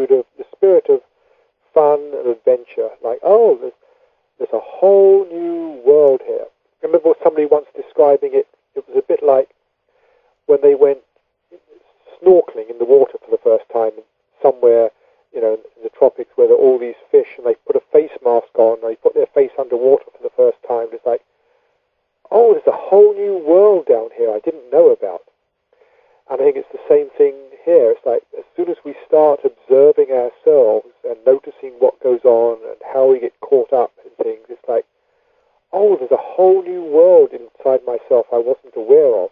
the spirit of fun and adventure. Like, oh, there's a whole new world here. I remember somebody once describing it. It was a bit like when they went snorkeling in the water for the first time somewhere, in the tropics where there are all these fish, and they put a face mask on, and they put their face underwater for the first time. It's like, oh, there's a whole new world down here I didn't know about. And I think it's the same thing here. It's like, as soon as we start observing ourselves and noticing what goes on and how we get caught up in things, it's like, oh, there's a whole new world inside myself I wasn't aware of.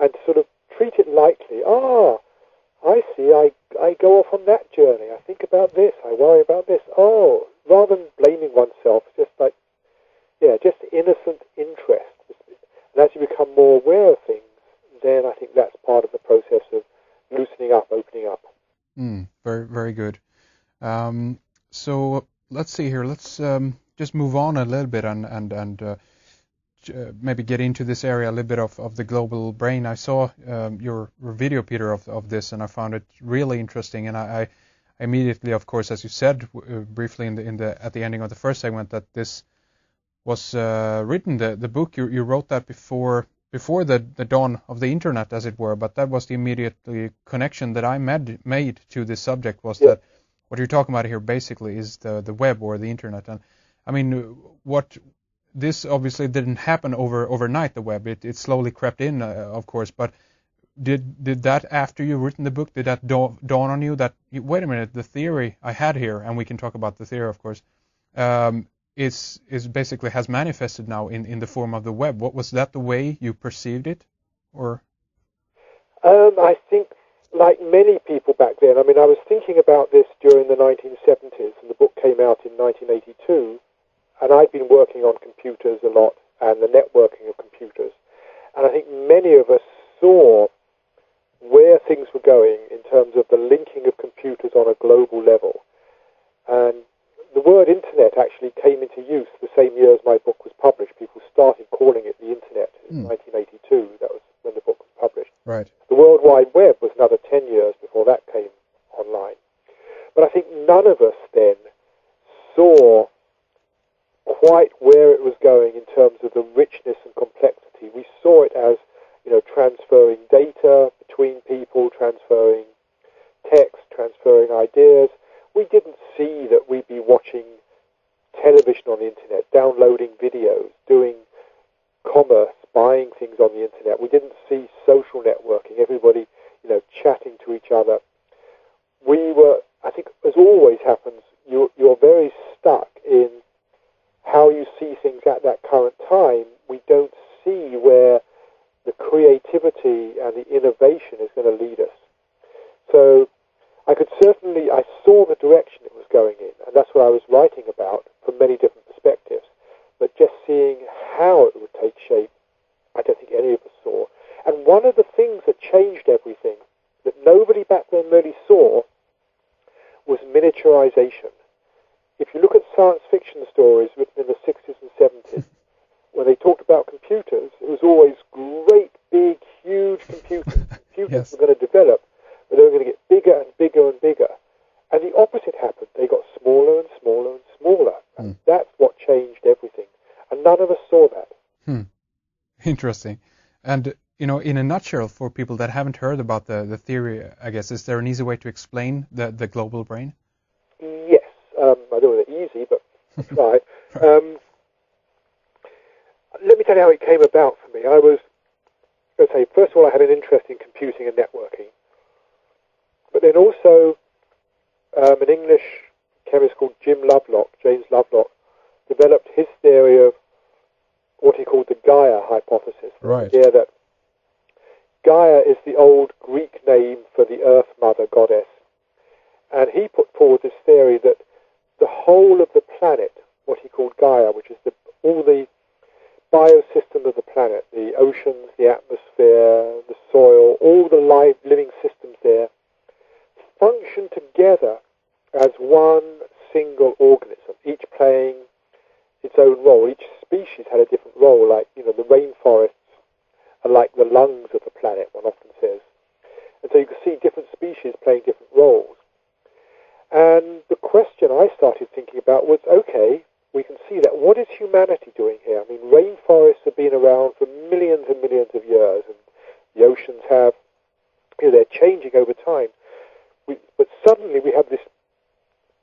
And to sort of treat it lightly. I see, I go off on that journey. I think about this. I worry about this. Oh, rather than blaming oneself, just like, just innocent interest. And as you become more aware of things, then I think that's part of the process of loosening up, opening up. Very, very good. So let's see here. Let's just move on a little bit and maybe get into this area a little bit of the global brain. I saw your video, Peter, of this, and I found it really interesting. And I immediately, of course, as you said briefly at the ending of the first segment, that this was written. The book you wrote that before the dawn of the internet, as it were. But that was the immediate connection that I made to this subject. Was that what you're talking about here basically is the web or the internet? And I mean, this obviously didn't happen overnight, the web. It slowly crept in, of course. But did that, after you've written the book, did that dawn on you that, wait a minute, the theory I had here, and we can talk about the theory, of course, is basically has manifested now in the form of the web? What was that the way you perceived it, or? I think, like many people back then, I mean, I was thinking about this during the 1970s, and the book came out in 1982. And I'd been working on computers a lot and the networking of computers. And I think many of us saw where things were going in terms of the linking of computers on a global level. And the word internet actually came into use the same year as my book was published. People started calling it the internet in 1982. That was when the book was published. Right. The World Wide Web was another 10 years before that came online. But I think none of us then saw quite where it was going in terms of the richness and complexity. We saw it as, transferring data between people, transferring text, transferring ideas. We didn't see that we'd be watching television on the internet, downloading videos, doing commerce, buying things on the internet. We didn't see social networking, everybody, chatting to each other. We were, I think, as always happens, you're very stuck in how you see things at that current time. We don't see where the creativity and the innovation is going to lead us. So I saw the direction it was going in, and that's what I was writing about from many different perspectives. But just seeing how it would take shape, I don't think any of us saw. And one of the things that changed everything, that nobody back then really saw, was miniaturization. If you look at science fiction stories written in the 60s and 70s, when they talked about computers, it was always great, big, huge computers. Computers were going to develop, but they were going to get bigger and bigger and bigger. And the opposite happened. They got smaller and smaller and smaller. And that's what changed everything. And none of us saw that. Interesting. And, in a nutshell, for people that haven't heard about the theory, I guess, is there an easy way to explain the global brain? Yes. I don't know whether it's easy, but I'll try. Let me tell you how it came about for me. I was going to say, first of all, I had an interest in computing and networking. But then also, an English chemist called James Lovelock, developed his theory of what he called the Gaia hypothesis. Right. The idea that Gaia is the old Greek name for the Earth Mother goddess. And he put forward this theory that the whole of the planet, what he called Gaia, which is all the biosystem of the planet, the oceans, the atmosphere, the soil, all the living systems there, function together as one single organism, each playing its own role. Each species had a different role, like, the rainforests are like the lungs of the planet, one often says. And so you can see different species playing different roles. started thinking about was, okay, we can see that. What is humanity doing here? I mean, rainforests have been around for millions and millions of years, and the oceans have, they're changing over time. But suddenly we have this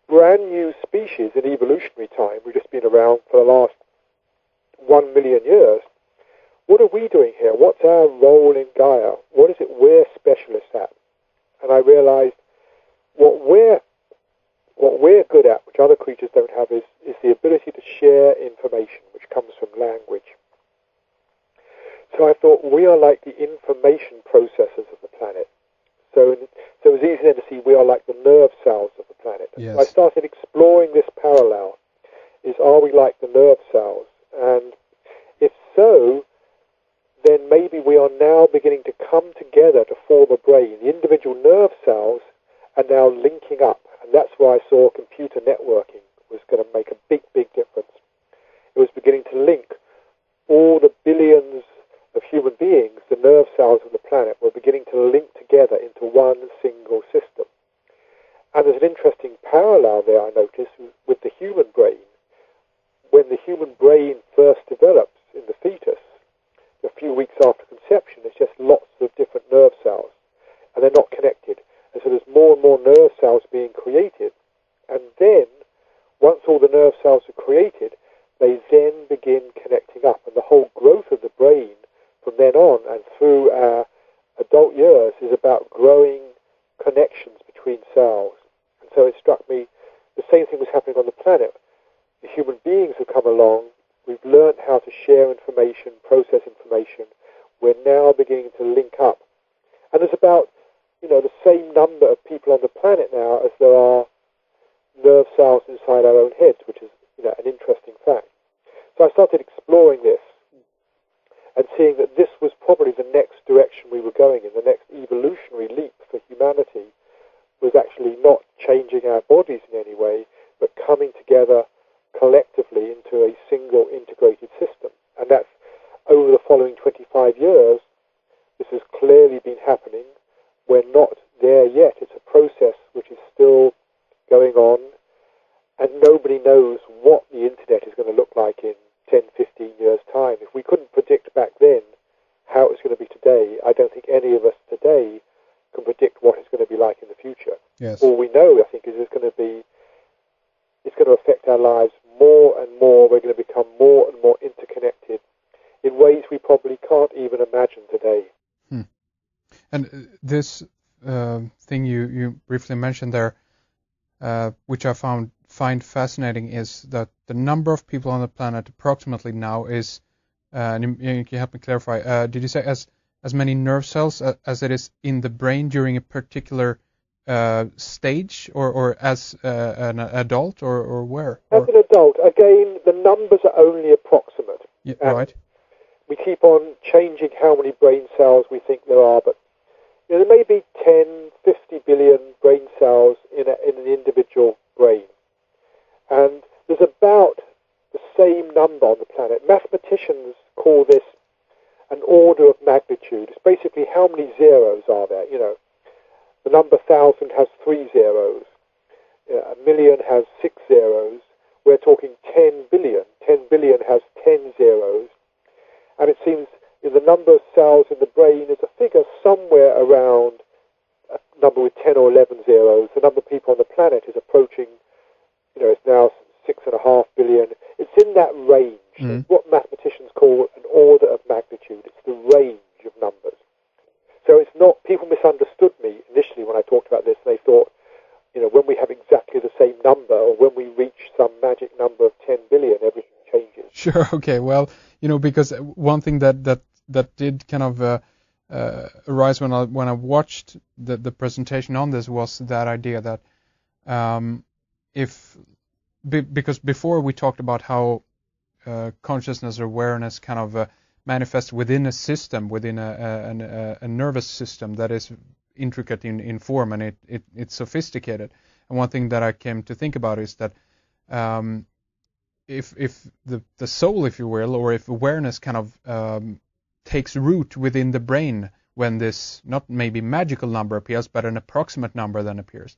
brand new species in evolutionary time. We've just been around for the last 1 million years. What are we doing here? What's our role in Gaia? What is it we're specialists at? And I realized what we're good at, which other creatures don't have, is the ability to share information, which comes from language. So I thought we are like the information processors of the planet. So it was easy then to see we are like the nerve cells of the planet. Yes. So I started exploring this parallel. Are we like the nerve cells? And if so, then maybe we are now beginning to come together to form a brain. The individual nerve cells are now linking up. And that's why I saw computer networking was going to make a big, big difference. It was beginning to link all the billions of human beings, the nerve cells of the planet, were beginning to link together into one single system. And there's an interesting parallel there, I noticed, with the human brain. When the human brain first develops in the fetus, a few weeks after conception, it's just lots of different nerve cells, and they're not connected. And so there's more and more nerve cells being created. And then, once all the nerve cells are created, they then begin connecting up. And the whole growth of the brain from then on and through our adult years is about growing connections between cells. And so it struck me the same thing was happening on the planet. The human beings have come along. We've learned how to share information, process information. We're now beginning to link up. And there's about, the same number of people on the planet now as there are nerve cells inside our own heads, which is, an interesting fact. So I started exploring this and seeing that this was probably the next direction we were going in. The next evolutionary leap for humanity was actually not changing our bodies in any way, but coming together collectively into a single integrated system. And that's over the following 25 years, this has clearly been happening. We're not there yet. It's a process which is still going on, and nobody knows what the internet is going to look like in 10, 15 years' time. If we couldn't predict back then how it's going to be today, I don't think any of us today can predict what it's going to be like in the future. Yes. All we know, I think, is it's going to affect our lives more and more. We're going to become more and more interconnected in ways we probably can't even imagine today. And this thing you briefly mentioned there, which I find fascinating, is that the number of people on the planet approximately now is, and you can help me clarify, did you say as many nerve cells as it is in the brain during a particular stage, or as an adult, or where? As an adult, again, the numbers are only approximate. Yeah, right. We keep on changing how many brain cells we think there are, but there may be 10, 50 billion brain cells in an individual brain. And there's about the same number on the planet. Mathematicians call this an order of magnitude. It's basically how many zeros are there. The number 1,000 has 3 zeros. A million has 6 zeros. We're talking 10 billion. 10 billion has 10 zeros. And it seems the number of cells in the brain is a figure somewhere around a number with 10 or 11 zeros. The number of people on the planet is approaching, it's now 6.5 billion. It's in that range. Mm-hmm. It's what mathematicians call an order of magnitude. It's the range of numbers. So it's not, people misunderstood me initially when I talked about this. They thought, when we have exactly the same number, or when we reach some magic number of 10 billion, everything changes. Sure. Okay. Well, because one thing that did kind of arise when I watched the presentation on this was that idea that because before we talked about how consciousness or awareness kind of manifests within a system, within a nervous system that is intricate in form, and it's sophisticated. And one thing that I came to think about is that if the soul, if you will, or if awareness kind of takes root within the brain when this not maybe magical number appears, but an approximate number then appears,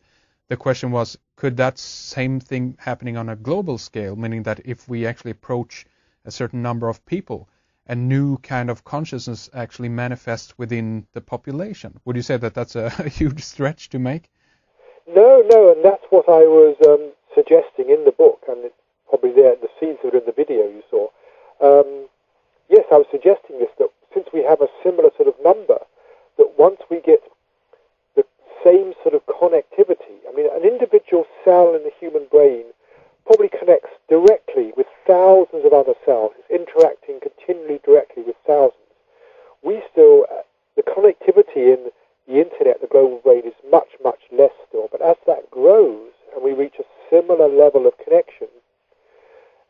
the question was, could that same thing happening on a global scale, meaning that if we actually approach a certain number of people, a new kind of consciousness actually manifests within the population? Would you say that that's a huge stretch to make? No, and that's what I was suggesting in the book, and it's probably there, the scenes that are in the video you saw. Yes, I was suggesting this, that since we have a similar sort of number, that once we get the same sort of connectivity, I mean, an individual cell in the human brain probably connects directly with thousands of other cells. It's interacting continually directly with thousands. The connectivity in the internet, the global brain, is much, much less still. But as that grows and we reach a similar level of connection,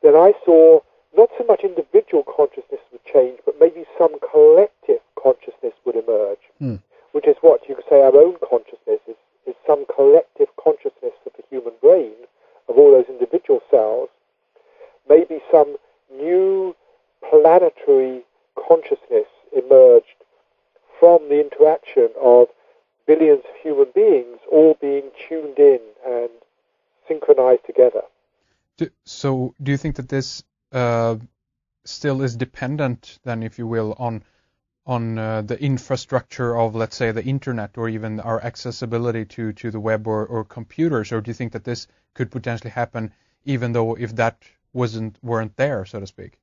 then I saw not so much individual consciousness would change, but maybe some collective consciousness would emerge, which is what you could say our own consciousness is some collective consciousness of the human brain, of all those individual cells, maybe some new planetary consciousness emerged from the interaction of billions of human beings all being tuned in and synchronized together. So do you think that this still is dependent, then, if you will, on the infrastructure of, let's say, the internet, or even our accessibility to the web or computers, or do you think that this could potentially happen even though if that weren't there, so to speak?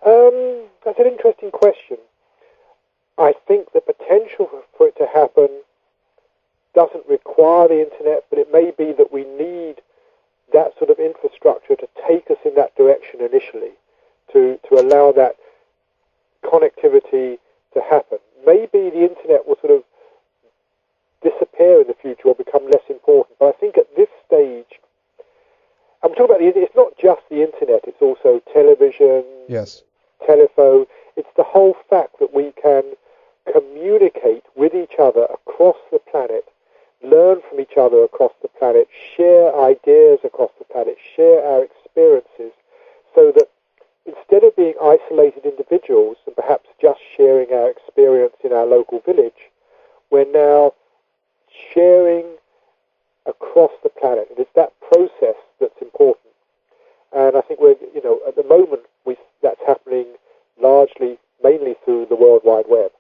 That's an interesting question. I think the potential for it to happen doesn't require the internet, but it may be that we need that sort of infrastructure to take us in that direction initially, to allow that connectivity to happen. Maybe the internet will sort of disappear in the future or become less important, but I think at this stage, I'm talking about it's not just the internet, it's also television, yes, telephone. It's the whole fact that we can communicate with each other across the planet, learn from each other across the planet, share ideas across the planet, share our experiences, so that instead of being isolated individuals and perhaps just sharing our experience in our local village, we're now sharing across the planet. And it's that process that's important. And I think at the moment, that's happening mainly through the World Wide Web.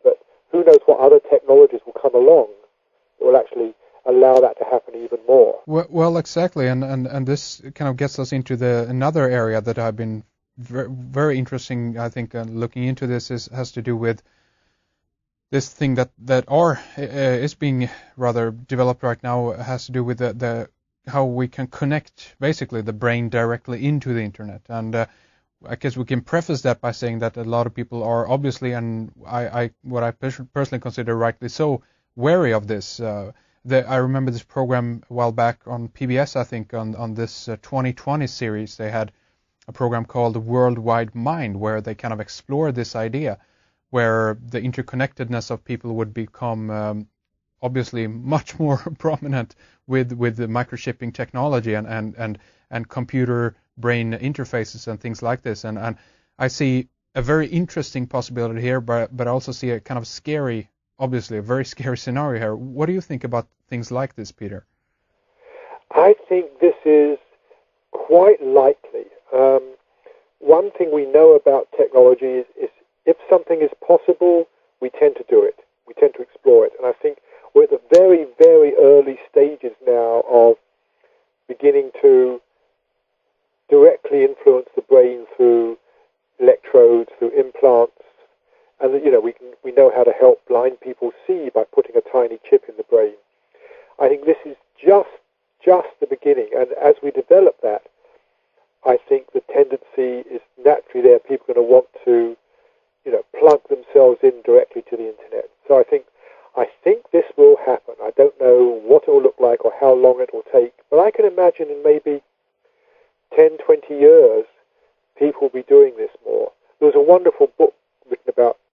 But who knows what other technologies will come along that will actually allow that to happen even more. Well, exactly. And this kind of gets us into another area that I've been very interesting, I think, looking into this has to do with this thing that is being rather developed right now, has to do with the how we can connect basically the brain directly into the internet. And I guess we can preface that by saying that a lot of people are obviously, and what I personally consider rightly so, wary of this. I remember this program a while back on PBS, I think, on this 2020 series. They had a program called The Worldwide Mind, where they kind of explore this idea, where the interconnectedness of people would become obviously much more prominent with the microchipping technology and computer brain interfaces and things like this. And I see a very interesting possibility here, but I also see a kind of scary, obviously a very scary scenario here. What do you think about things like this, Peter? I think this is quite likely. One thing we know about technology is if something is possible, we tend to do it. We tend to explore it. And I think we're at the very, very early stages now of beginning to directly influence the brain through electrodes, through implants. And we know how to help blind people see by putting a tiny chip in the brain. I think this is just the beginning. And as we develop that, I think the tendency is naturally there. People are going to want to, plug themselves in directly to the internet. So I think this will happen. I don't know what it will look like or how long it will take, but I can imagine in maybe 10, 20 years, people will be doing this more. There was a wonderful book written about